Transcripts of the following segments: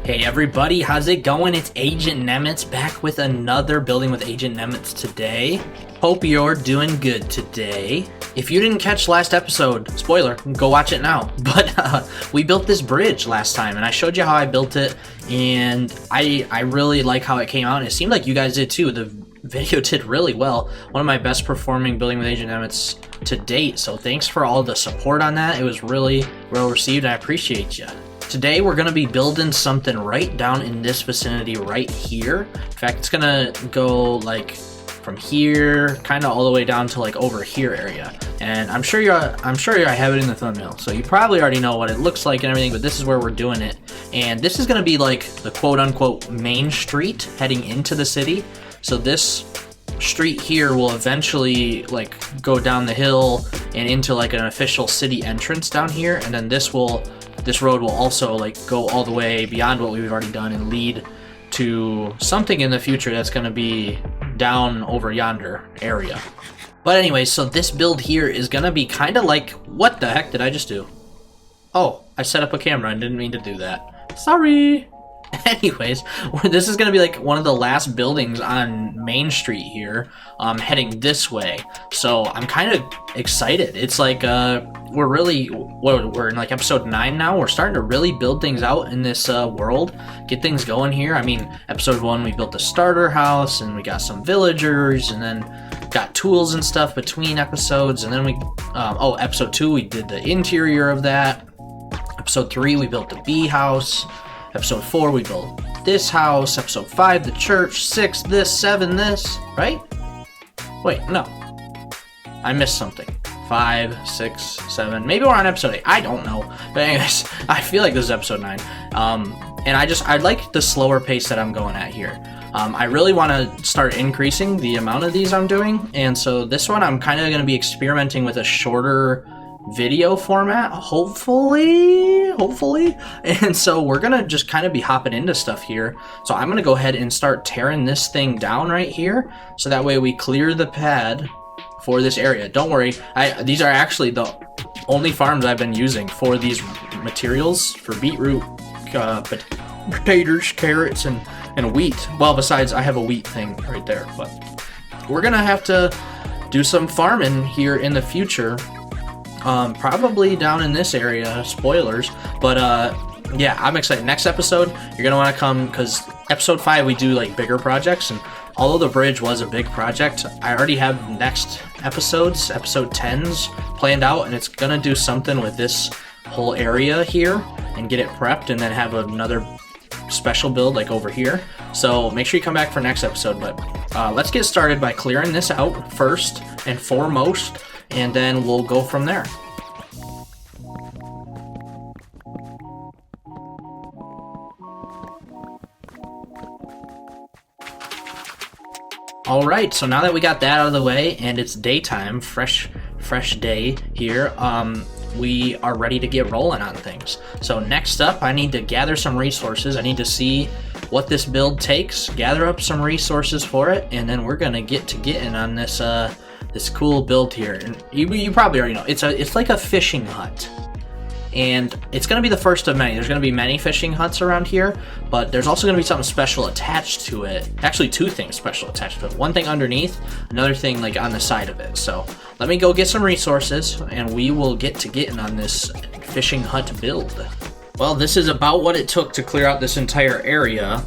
Hey everybody, how's it going? It's AgentNemitz back with another Building with AgentNemitz today. Hope you're doing good today. If you didn't catch last episode, spoiler, go watch it now. But we built this bridge last time and I showed you how I built it, and I really like how it came out, and it seemed like you guys did too. The video did really well. One of my best performing Building with AgentNemitz to date, so thanks for all the support on that. It was really well received and I appreciate you. Today we're going to be building something right down in this vicinity right here. In fact, it's going to go like from here kind of all the way down to like over here area. And I'm sure I have it in the thumbnail, so you probably already know what it looks like and everything, but this is where we're doing it. And this is going to be like the quote unquote main street heading into the city. So this street here will eventually like go down the hill and into like an official city entrance down here, and then this road will also like go all the way beyond what we've already done and lead to something in the future that's going to be down over yonder area. But anyway, so this build here is going to be kind of like, what the heck did I just do? Oh, I set up a camera and didn't mean to do that. Sorry. Anyways, this is going to be like one of the last buildings on Main Street here, heading this way. So I'm kind of excited. It's like we're in like episode 9 now. We're starting to really build things out in this world, get things going here. I mean, episode 1 we built the starter house and we got some villagers, and then got tools and stuff between episodes, and then episode 2 we did the interior of that. Episode 3 we built the bee house. Episode 4, we built this house. Episode 5, the church. 6, this. 7, this. Right? Wait, no. I missed something. 5, 6, 7. Maybe we're on episode 8. I don't know. But anyways, I feel like this is episode 9. And I like the slower pace that I'm going at here. I really want to start increasing the amount of these I'm doing. And so this one, I'm kind of going to be experimenting with a shorter video format, hopefully, and so we're gonna just kind of be hopping into stuff here. So I'm gonna go ahead and start tearing this thing down right here, so that way we clear the pad for this area. Don't worry, these are actually the only farms I've been using for these materials, for beetroot, potatoes, carrots, and wheat. Well, besides I have a wheat thing right there, but we're gonna have to do some farming here in the future. Probably down in this area, spoilers, but yeah, I'm excited. Next episode, you're gonna want to come, because episode 5 we do like bigger projects, and although the bridge was a big project, I already have next episodes, episode 10s planned out, and it's gonna do something with this whole area here and get it prepped, and then have another special build like over here. So make sure you come back for next episode, but let's get started by clearing this out first and foremost, and then we'll go from there. Alright, so now that we got that out of the way and it's daytime, fresh day here, we are ready to get rolling on things. So next up, I need to gather some resources. I need to see what this build takes, gather up some resources for it, and then we're gonna get to getting on this this cool build here. And you probably already know, it's like a fishing hut, and it's going to be the first of many. There's going to be many fishing huts around here, but there's also going to be something special attached to it. Actually, 2 things special attached to it. One thing underneath, another thing like on the side of it. So let me go get some resources, and we will get to getting on this fishing hut build. Well, this is about what it took to clear out this entire area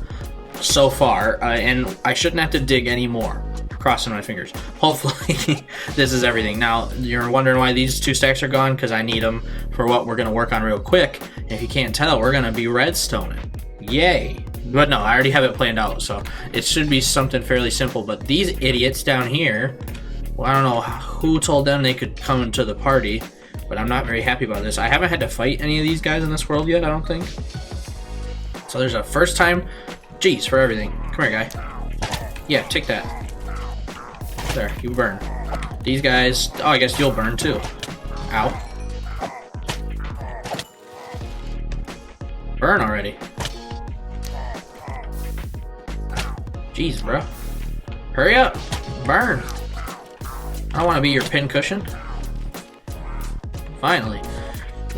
so far, and I shouldn't have to dig any more. Crossing my fingers. Hopefully this is everything. Now you're wondering why these 2 stacks are gone, because I need them for what we're going to work on real quick. If you can't tell, we're going to be redstoning. Yay. But no, I already have it planned out, so it should be something fairly simple. But these idiots down here, well, I don't know who told them they could come into the party, but I'm not very happy about this. I haven't had to fight any of these guys in this world yet, I don't think. So there's a first time. Jeez, for everything. Come here, guy. Yeah, take that. There, you burn. These guys, oh, I guess you'll burn too. Ow. Burn already. Jeez, bro. Hurry up. Burn. I don't want to be your pin cushion. Finally.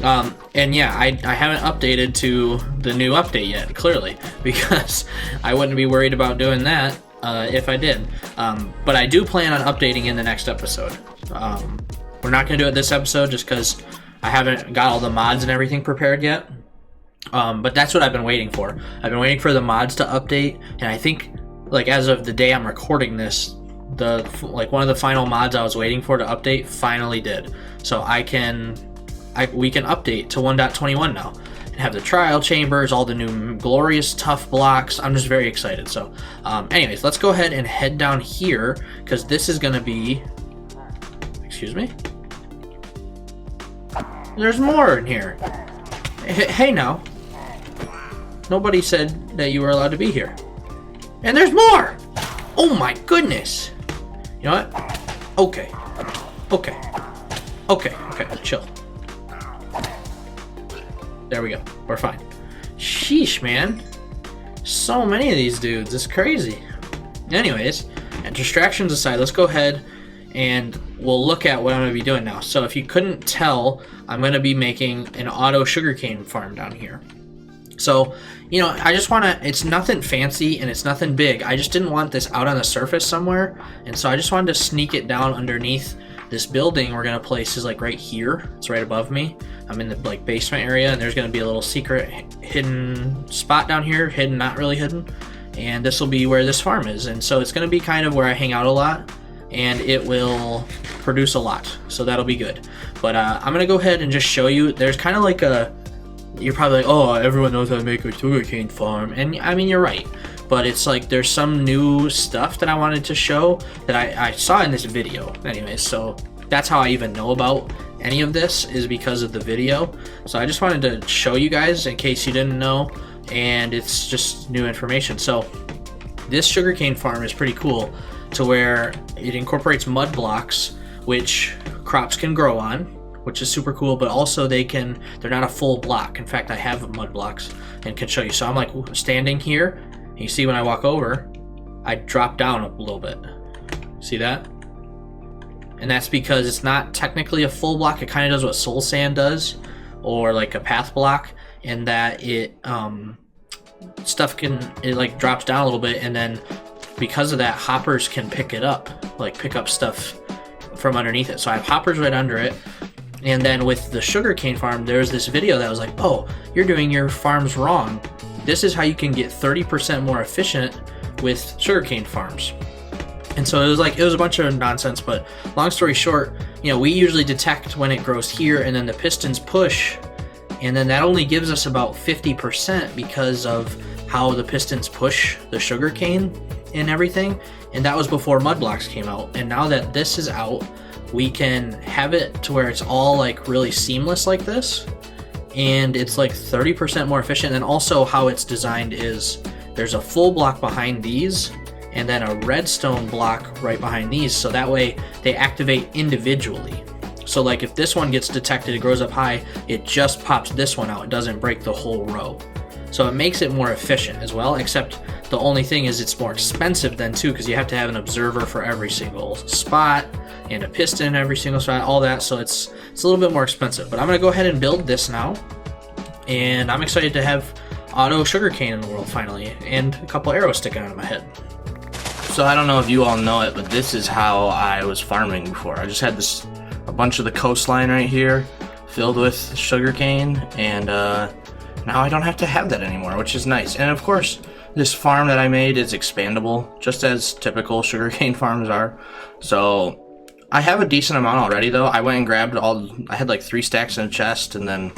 And yeah, I haven't updated to the new update yet, clearly, because I wouldn't be worried about doing that if I did. But I do plan on updating in the next episode. We're not going to do it this episode just because I haven't got all the mods and everything prepared yet. But that's what I've been waiting for. I've been waiting for the mods to update, and I think, like, as of the day I'm recording this, one of the final mods I was waiting for to update finally did. So we can update to 1.21 now and have the trial chambers, all the new glorious tough blocks. I'm just very excited. So anyways, let's go ahead and head down here, because this is going to be, excuse me, there's more in here. Hey now, nobody said that you were allowed to be here. And there's more. Oh my goodness. You know what? Okay, chill. There we go. We're fine. Sheesh, man. So many of these dudes. It's crazy. Anyways, and distractions aside, let's go ahead and we'll look at what I'm going to be doing now. So if you couldn't tell, I'm going to be making an auto sugarcane farm down here. So, you know, I just want to, it's nothing fancy and it's nothing big. I just didn't want this out on the surface somewhere. And so I just wanted to sneak it down underneath this building we're going to place is like right here. It's right above me. I'm in the like basement area, and there's going to be a little secret hidden spot down here. Hidden, not really hidden. And this will be where this farm is. And so it's going to be kind of where I hang out a lot, and it will produce a lot. So that'll be good. But I'm going to go ahead and just show you. There's kind of like a, you're probably like, oh, everyone knows how to make a sugarcane farm. And I mean, you're right. But it's like there's some new stuff that I wanted to show that I saw in this video. Anyways, so that's how I even know about any of this, is because of the video. So I just wanted to show you guys in case you didn't know. And it's just new information. So this sugarcane farm is pretty cool, to where it incorporates mud blocks, which crops can grow on, which is super cool, but also they're not a full block. In fact, I have mud blocks and can show you. So I'm like standing here, and you see when I walk over, I drop down a little bit. See that? And that's because it's not technically a full block. It kind of does what soul sand does, or like a path block, in that it like drops down a little bit, and then because of that, hoppers can pick it up, like pick up stuff from underneath it. So I have hoppers right under it. And then with the sugarcane farm, there's this video that was like, oh, you're doing your farms wrong. This is how you can get 30% more efficient with sugarcane farms. And so it was a bunch of nonsense, but long story short, you know, we usually detect when it grows here, and then the pistons push, and then that only gives us about 50% because of how the pistons push the sugarcane and everything. And that was before mud blocks came out. And now that this is out, we can have it to where it's all like really seamless like this, and it's like 30% more efficient. And also how it's designed is there's a full block behind these, and then a redstone block right behind these, so that way they activate individually. So like if this one gets detected, it grows up high, it just pops this one out. It doesn't break the whole row. So it makes it more efficient as well, except the only thing is it's more expensive then too, because you have to have an observer for every single spot and a piston in every single spot, all that. So it's a little bit more expensive. But I'm going to go ahead and build this now, and I'm excited to have auto sugarcane in the world finally, and a couple arrows sticking out of my head. So I don't know if you all know it, but this is how I was farming before. I just had a bunch of the coastline right here filled with sugarcane, and now I don't have to have that anymore, which is nice. And of course, this farm that I made is expandable, just as typical sugarcane farms are. So I have a decent amount already, though. I went and grabbed I had like 3 stacks in a chest, and then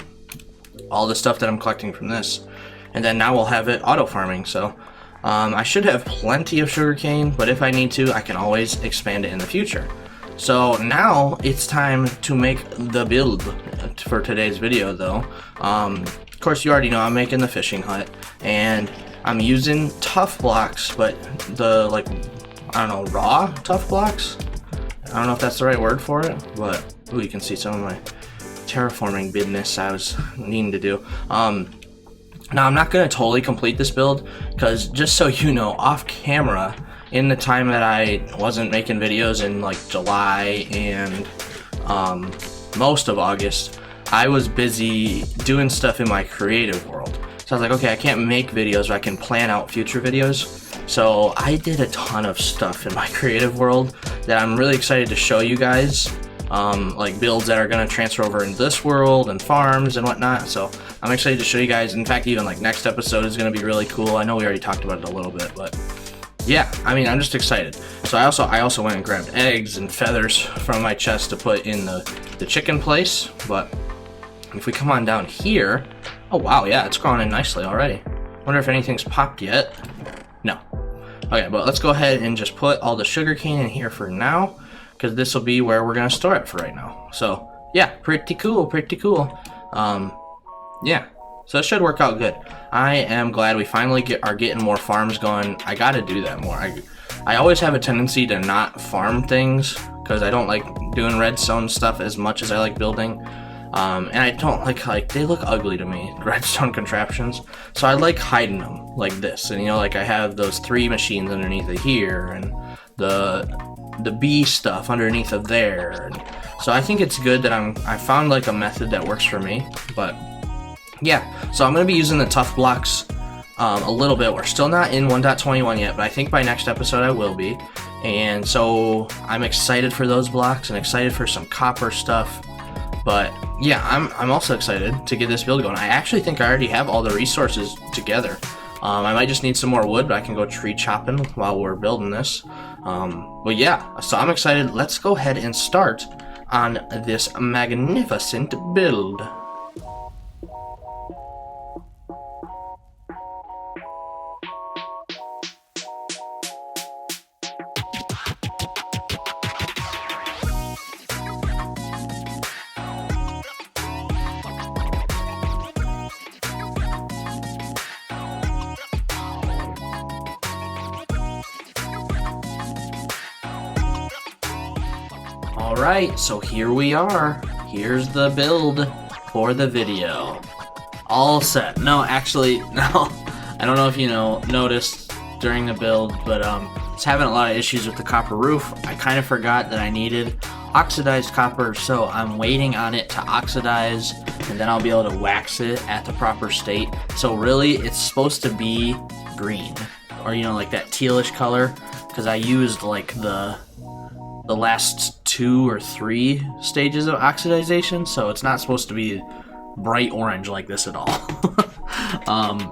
all the stuff that I'm collecting from this. And then now we'll have it auto farming, so I should have plenty of sugarcane, but if I need to, I can always expand it in the future. So now it's time to make the build for today's video, though. Of course, you already know I'm making the fishing hut, and I'm using tough blocks, but the, like, I don't know, raw tough blocks? I don't know if that's the right word for it, but ooh, you can see some of my terraforming business I was needing to do. Now, I'm not going to totally complete this build, because just so you know, off camera, in the time that I wasn't making videos in like July and most of August, I was busy doing stuff in my creative world. So I was like, okay, I can't make videos, but I can plan out future videos. So I did a ton of stuff in my creative world that I'm really excited to show you guys. Like builds that are going to transfer over into this world and farms and whatnot. So I'm excited to show you guys. In fact, even like next episode is going to be really cool. I know we already talked about it a little bit, but yeah, I mean, I'm just excited. So I also went and grabbed eggs and feathers from my chest to put in the chicken place. But if we come on down here, oh wow, yeah, it's growing in nicely already. Wonder if anything's popped yet. No. Okay, but let's go ahead and just put all the sugarcane in here for now, because this will be where we're gonna store it for right now. So yeah, pretty cool, pretty cool. Yeah, so it should work out good. I am glad we finally are getting more farms going. I gotta do that more. I always have a tendency to not farm things because I don't like doing redstone stuff as much as I like building. And I don't like they look ugly to me, redstone contraptions. So I like hiding them like this. And you know, like I have those 3 machines underneath of here and the bee stuff underneath of there. And so I think it's good that I found like a method that works for me. But yeah, so I'm gonna be using the tough blocks a little bit. We're still not in 1.21 yet, but I think by next episode I will be. And so I'm excited for those blocks and excited for some copper stuff. But yeah, I'm also excited to get this build going. I actually think I already have all the resources together. I might just need some more wood, but I can go tree chopping while we're building this. But yeah, so I'm excited. Let's go ahead and start on this magnificent build. Alright, so here we are. Here's the build for the video. All set. No, actually, no. I don't know if you noticed during the build, but it's having a lot of issues with the copper roof. I kind of forgot that I needed oxidized copper, so I'm waiting on it to oxidize, and then I'll be able to wax it at the proper state. So really, it's supposed to be green, or like that tealish color, because I used like the last 2 or 3 stages of oxidization, so it's not supposed to be bright orange like this at all.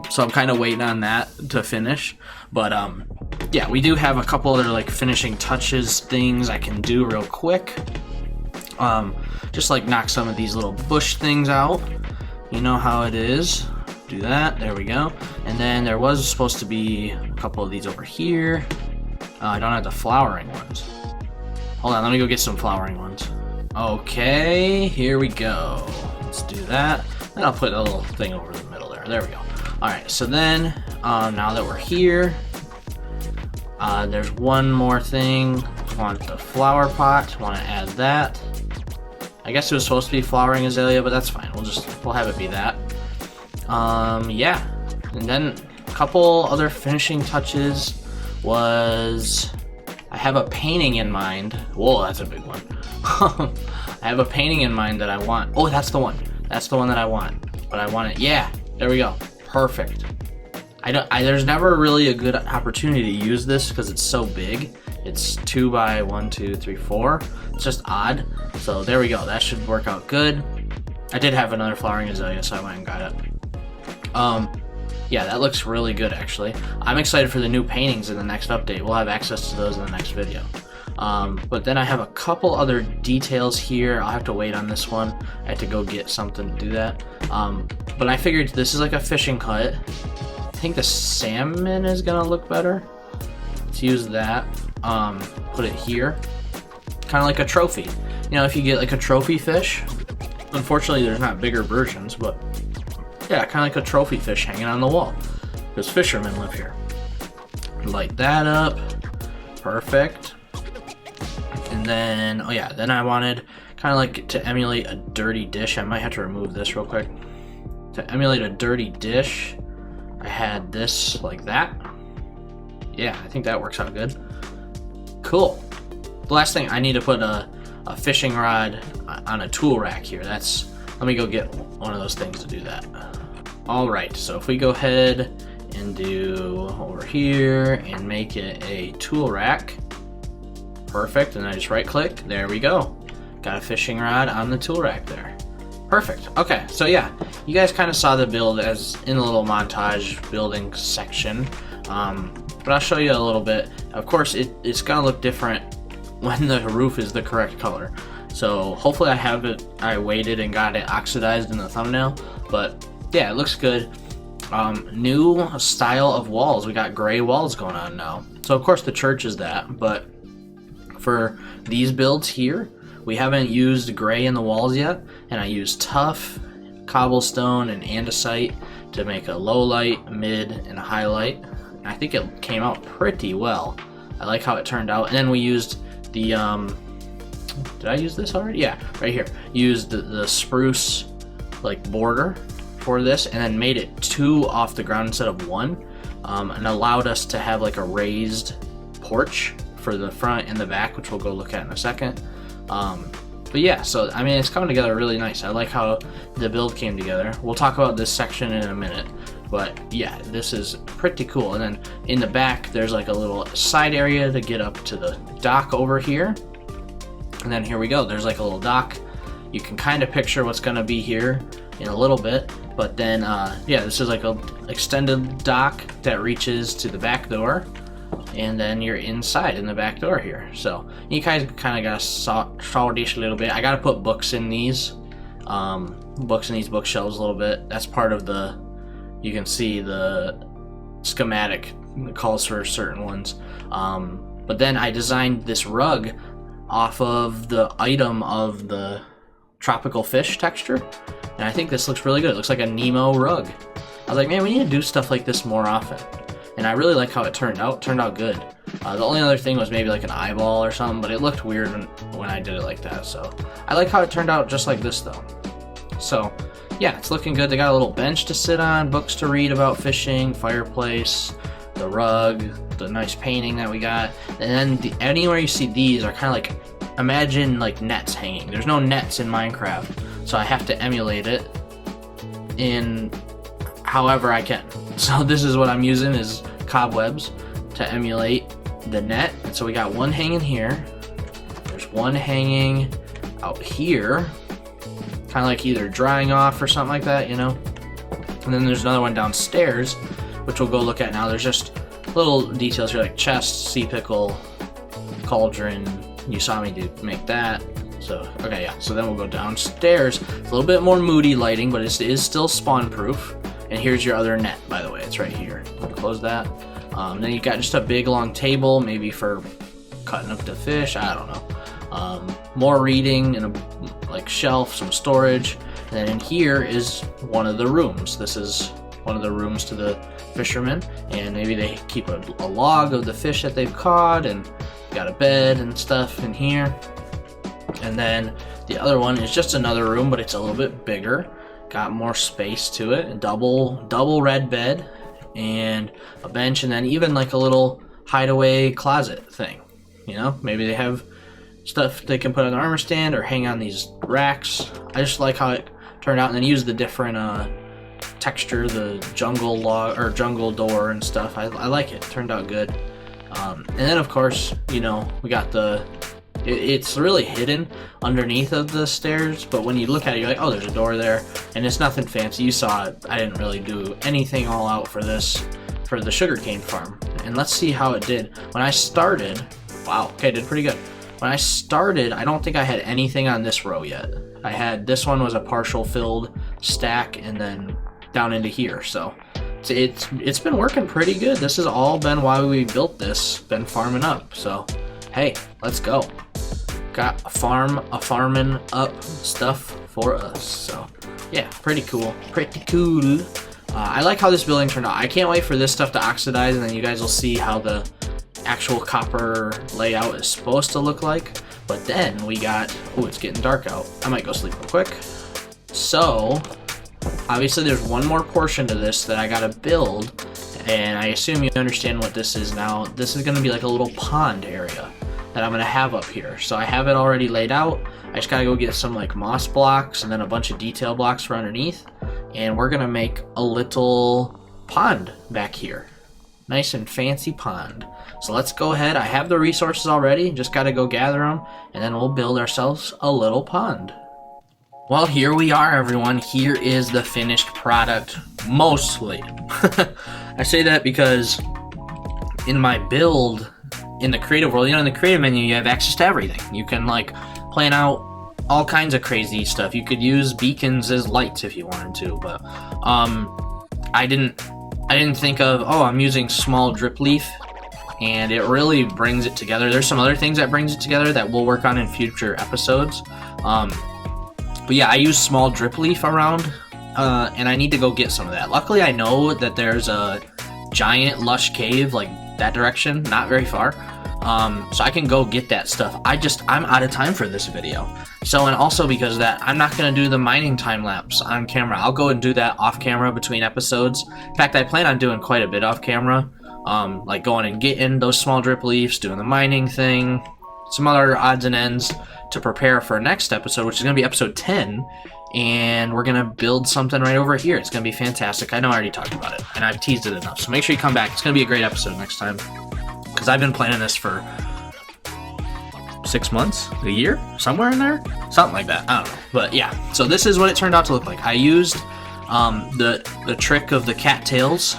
So I'm kind of waiting on that to finish, but yeah, we do have a couple other like finishing touches things I can do real quick. Just like knock some of these little bush things out. You know how it is. Do that. There we go. And then there was supposed to be a couple of these over here. I don't have the flowering ones. Hold on, let me go get some flowering ones. Okay, here we go. Let's do that. Then I'll put a little thing over the middle there. There we go. Alright, so then, now that we're here, there's one more thing. Want the flower pot. Want to add that. I guess it was supposed to be flowering azalea, but that's fine. We'll have it be that. Yeah. And then a couple other finishing touches was I have a painting in mind. Whoa, that's a big one. I have a painting in mind that I want. Oh, that's the one. That's the one that I want. But I want it. Yeah, there we go. Perfect. There's never really a good opportunity to use this because it's so big. It's 2 by 1, 2, 3, 4. It's just odd. So there we go. That should work out good. I did have another flowering azalea, so I went and got it. Yeah, that looks really good, actually. I'm excited for the new paintings in the next update. We'll have access to those in the next video. But then I have a couple other details here. I'll have to wait on this one. I have to go get something to do that. But I figured this is like a fishing hut. I think the salmon is gonna look better. Let's use that. Put it here. Kind of like a trophy. If you get like a trophy fish. Unfortunately, there's not bigger versions, but yeah, kind of like a trophy fish hanging on the wall. Because fishermen live here. Light that up. Perfect. And then, oh yeah, then I wanted kind of like to emulate a dirty dish. I might have to remove this real quick. To emulate a dirty dish, I had this like that. Yeah, I think that works out good. Cool. The last thing, I need to put a fishing rod on a tool rack here. Let me go get one of those things to do that. All right, so if we go ahead and do over here and make it a tool rack. Perfect, and I just right click, there we go. Got a fishing rod on the tool rack there. Perfect, okay, so yeah, you guys kind of saw the build as in the little montage building section, but I'll show you a little bit. Of course, it's gonna look different when the roof is the correct color. So hopefully I waited and got it oxidized in the thumbnail, but yeah, it looks good. New style of walls. We got gray walls going on now. So of course the church is that, but for these builds here, we haven't used gray in the walls yet, and I used tuff, cobblestone, and andesite to make a low light, mid, and a highlight. And I think it came out pretty well. I like how it turned out. And then we used the, did I use this already? Yeah, right here. Used the spruce like border for this, and then made it 2 off the ground instead of 1, and allowed us to have like a raised porch for the front and the back, which we'll go look at in a second. But yeah, so I mean, it's coming together really nice. I like how the build came together. We'll talk about this section in a minute, but yeah, this is pretty cool. And then in the back, there's like a little side area to get up to the dock over here. And then here we go, there's like a little dock. You can kind of picture what's gonna be here in a little bit, but then yeah, this is like a extended dock that reaches to the back door, and then you're inside in the back door here. So you guys kind of gotta saw this a little bit. I gotta put books in these bookshelves a little bit. That's part of the, you can see the schematic calls for certain ones. But then I designed this rug off of the item of the tropical fish texture, and I think this looks really good. It looks like a Nemo rug. I was like, man, we need to do stuff like this more often. And I really like how it turned out. It turned out good. The only other thing was maybe like an eyeball or something, but it looked weird when I did it like that. So I like how it turned out just like this though. So yeah, it's looking good. They got a little bench to sit on, books to read about fishing, fireplace, the rug, the nice painting that we got. And then anywhere you see these are kind of like, imagine like nets hanging. There's no nets in Minecraft, so I have to emulate it in however I can. So this is what I'm using, is cobwebs to emulate the net. And so we got one hanging here, there's one hanging out here, kind of like either drying off or something like that, you know. And then there's another one downstairs, which we'll go look at now. There's just little details here like chest, sea pickle, cauldron. You saw me make that. So okay, yeah, so then we'll go downstairs. It's a little bit more moody lighting, but it is still spawn proof. And here's your other net, by the way, it's right here. I'll close that. Then you got just a big long table, maybe for cutting up the fish, I don't know. More reading and a like shelf, some storage. And then in here is one of the rooms. This is one of the rooms to the fishermen, and maybe they keep a log of the fish that they've caught, and got a bed and stuff in here. And then the other one is just another room, but it's a little bit bigger. Got more space to it, a double red bed and a bench, and then even like a little hideaway closet thing. You know, maybe they have stuff they can put on the armor stand or hang on these racks. I just like how it turned out, and then use the different texture, the jungle log or jungle door and stuff. I like it. It turned out good. And then of course, you know, we got it's really hidden underneath of the stairs, but when you look at it, you're like, oh, there's a door there, and it's nothing fancy. You saw it. I didn't really do anything all out for this, for the sugarcane farm. And let's see how it did. When I started, wow, okay, did pretty good. When I started, I don't think I had anything on this row yet. I had, this one was a partial filled stack, and then down into here, so it's been working pretty good. This has all been why we built this, been farming up. So hey, let's go. Got a farming up stuff for us. So yeah, pretty cool, pretty cool. I like how this building turned out. I can't wait for this stuff to oxidize, and then you guys will see how the actual copper layout is supposed to look like. But then we got, oh, it's getting dark out. I might go sleep real quick. So obviously there's one more portion to this that I gotta build, And I assume you understand what this is now. This is going to be like a little pond area that I'm going to have up here. So I have it already laid out. I just got to go get some like moss blocks and then a bunch of detail blocks for underneath. And we're going to make a little pond back here. Nice and fancy pond. So let's go ahead. I have the resources already. Just got to go gather them. And then we'll build ourselves a little pond. Well, here we are, everyone. Here is the finished product, mostly. I say that because in my build, in the creative world, in the creative menu, you have access to everything. You can like plan out all kinds of crazy stuff. You could use beacons as lights if you wanted to, but I didn't think of, I'm using small drip leaf, and it really brings it together. There's some other things that brings it together that we'll work on in future episodes. But yeah, I use small drip leaf around, and I need to go get some of that. Luckily, I know that there's a giant lush cave, like that direction, not very far. So I can go get that stuff. I'm out of time for this video. So, and also because of that, I'm not going to do the mining time lapse on camera. I'll go and do that off camera between episodes. In fact, I plan on doing quite a bit off camera, like going and getting those small drip leaves, doing the mining thing, some other odds and ends to prepare for next episode, which is going to be episode 10, and we're going to build something right over here. It's going to be fantastic. I know I already talked about it, and I've teased it enough, so make sure you come back. It's going to be a great episode next time, because I've been planning this for 6 months, a year, somewhere in there, something like that. I don't know, but yeah. So this is what it turned out to look like. I used the trick of the cattails,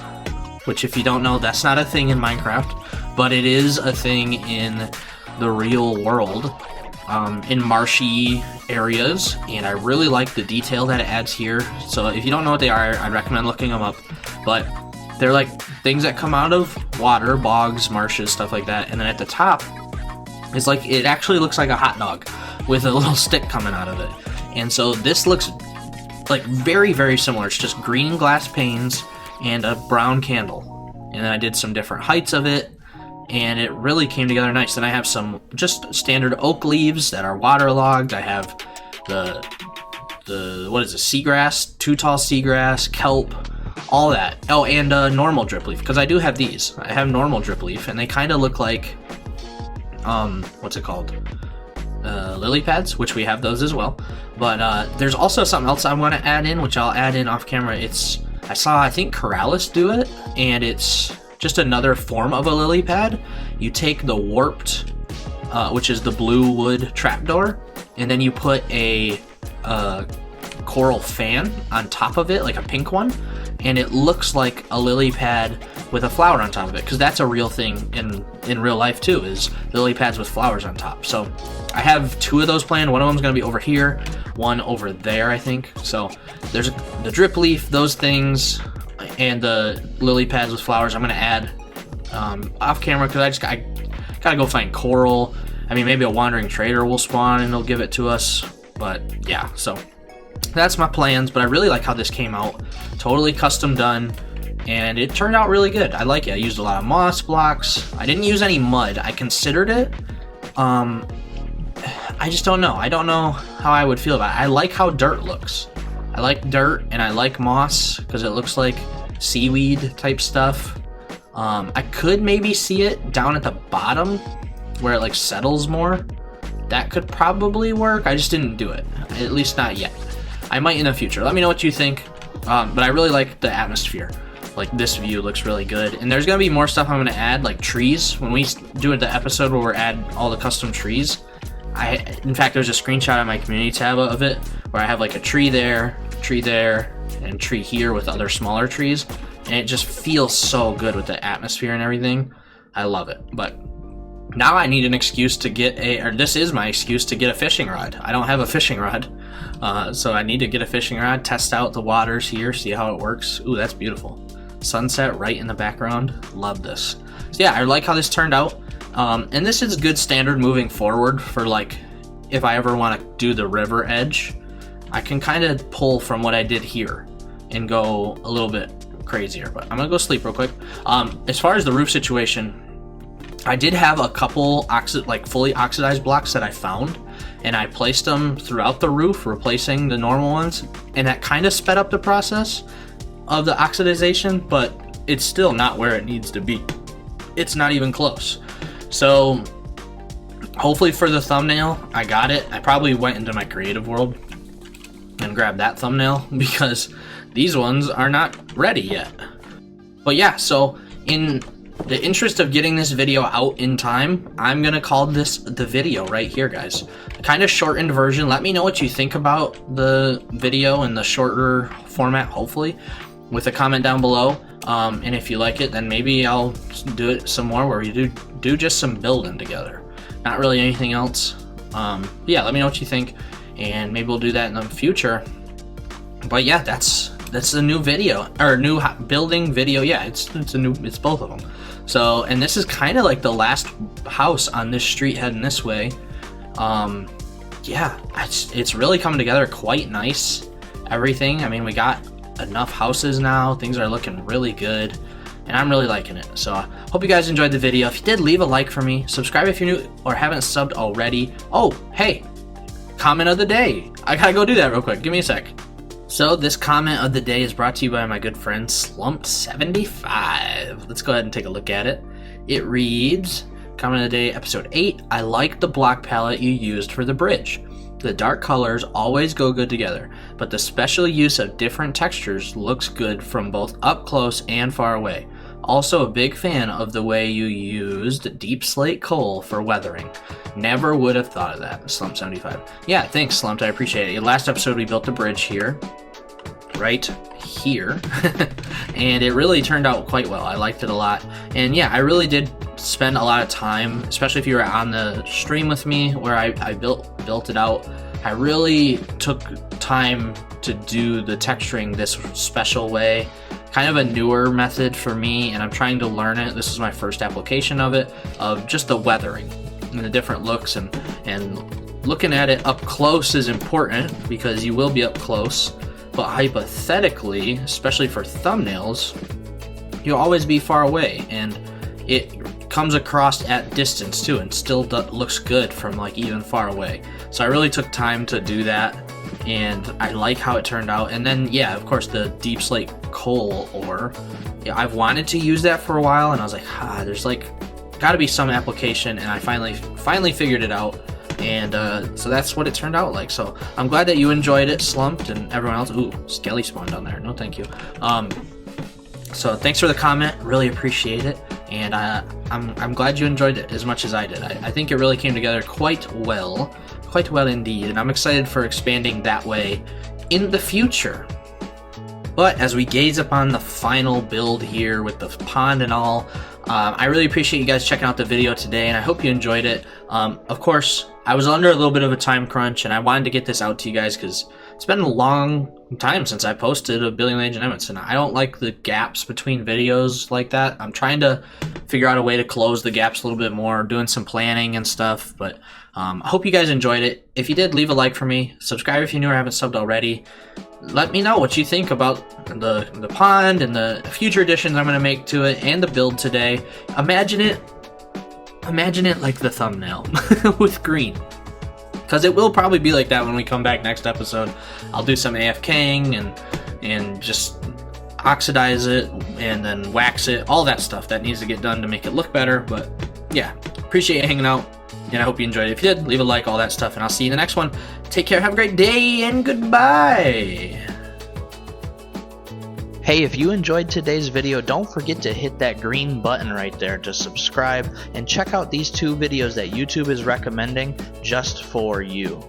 which if you don't know, that's not a thing in Minecraft, but it is a thing in the real world, in marshy areas, and I really like the detail that it adds here. So if you don't know what they are, I recommend looking them up, but they're like things that come out of water, bogs, marshes, stuff like that, and then at the top it's like, it actually looks like a hot dog with a little stick coming out of it. And so this looks like very, very similar. It's just green glass panes and a brown candle, and then I did some different heights of it, and it really came together nice. Then I have some just standard oak leaves that are waterlogged. I have the what is it, seagrass, too tall seagrass, kelp, all that. Oh, and normal drip leaf, because I do have these. I have normal drip leaf, and they kind of look like what's it called? Lily pads, which we have those as well. But there's also something else I want to add in, which I'll add in off camera. I think Corrales do it, and it's just another form of a lily pad. You take the warped, which is the blue wood trapdoor, and then you put a coral fan on top of it, like a pink one, and it looks like a lily pad with a flower on top of it, because that's a real thing in real life too, is lily pads with flowers on top. So I have 2 of those planned. One of them is going to be over here, one over there, I think. So there's the drip leaf, those things, and the lily pads with flowers I'm going to add off camera, because I gotta go find coral. I mean, maybe a wandering trader will spawn and they'll give it to us, but yeah, so that's my plans. But I really like how this came out, totally custom done, and it turned out really good. I like it. I used a lot of moss blocks. I didn't use any mud. I considered it. I just don't know. I don't know how I would feel about it. I like how dirt looks. I like dirt, and I like moss because it looks like seaweed type stuff. I could maybe see it down at the bottom where it like settles more. That could probably work. I just didn't do it, at least not yet. I might in the future. Let me know what you think. But I really like the atmosphere. Like, this view looks really good. And there's gonna be more stuff I'm gonna add, like trees. When we do the episode where we're add all the custom trees, in fact, there's a screenshot on my community tab of it where I have like a tree there, and tree here with other smaller trees. And it just feels so good with the atmosphere and everything. I love it. But now I need an excuse to get this is my excuse to get a fishing rod. I don't have a fishing rod. So I need to get a fishing rod, test out the waters here, see how it works. Ooh, that's beautiful. Sunset right in the background. Love this. So yeah, I like how this turned out. And this is good standard moving forward for, like, if I ever want to do the river edge, I can kind of pull from what I did here and go a little bit crazier. But I'm gonna go sleep real quick. As far as the roof situation, I did have a couple fully oxidized blocks that I found, and I placed them throughout the roof, replacing the normal ones, and that kind of sped up the process of the oxidization. But it's still not where it needs to be. It's not even close. So hopefully for the thumbnail, I got it. I probably went into my creative world and grabbed that thumbnail because these ones are not ready yet. But yeah, so in the interest of getting this video out in time, I'm gonna call this the video right here, guys. Kind of shortened version. Let me know what you think about the video in the shorter format, hopefully, with a comment down below. And if you like it, then maybe I'll do it some more where we do just some building together. Not really anything else. Yeah, let me know what you think, and maybe we'll do that in the future. But yeah, that's the new video, or new building video. Yeah, it's both of them. So, and this is kind of like the last house on this street heading this way. Yeah, it's really coming together quite nice. Everything. I mean, we got enough houses now. Things are looking really good, and I'm really liking it. So I hope you guys enjoyed the video. If you did, leave a like for me. Subscribe if you're new or haven't subbed already. Oh, hey, comment of the day. I gotta go do that real quick. Give me a sec. So this comment of the day is brought to you by my good friend Slump75. Let's go ahead and take a look at it. It reads, comment of the day, episode 8. I like the block palette you used for the bridge. The dark colors always go good together, but the special use of different textures looks good from both up close and far away. Also a big fan of the way you used deep slate coal for weathering. Never would have thought of that, Slump75. Yeah, thanks, Slumped. I appreciate it. Last episode, we built the bridge here. Right here. And it really turned out quite well. I liked it a lot. And yeah, I really did spend a lot of time, especially if you were on the stream with me where I built it out. I really took time to do the texturing this special way. Kind of a newer method for me, and I'm trying to learn it. This is my first application of it, of just the weathering and the different looks, and looking at it up close is important because you will be up close. But hypothetically, especially for thumbnails, you'll always be far away, and it comes across at distance too, and still looks good from like even far away. So I really took time to do that, and I like how it turned out. And then yeah, of course, the deep slate coal ore. Yeah, I've wanted to use that for a while, and I was like, there's like got to be some application, and I finally figured it out. And so that's what it turned out like. So I'm glad that you enjoyed it, Slumped, and everyone else. Ooh, Skelly spawned down there. No, thank you. So thanks for the comment. Really appreciate it. And I'm glad you enjoyed it as much as I did. I think it really came together quite well indeed. And I'm excited for expanding that way in the future. But as we gaze upon the final build here with the pond and all, I really appreciate you guys checking out the video today, and I hope you enjoyed it. Of course, I was under a little bit of a time crunch, and I wanted to get this out to you guys because it's been a long time since I posted a building with AgentNemitz, and I don't like the gaps between videos like that. I'm trying to figure out a way to close the gaps a little bit more, doing some planning and stuff, but I hope you guys enjoyed it. If you did, leave a like for me. Subscribe if you're new or haven't subbed already. Let me know what you think about the pond and the future additions I'm going to make to it and the build today. Imagine it like the thumbnail with green, because it will probably be like that when we come back next episode. I'll do some AFKing and just oxidize it and then wax it, all that stuff that needs to get done to make it look better. But yeah, appreciate you hanging out, and I hope you enjoyed it. If you did, leave a like, all that stuff, and I'll see you in the next one. Take care, have a great day, and goodbye. Hey, if you enjoyed today's video, don't forget to hit that green button right there to subscribe, and check out these 2 videos that YouTube is recommending just for you.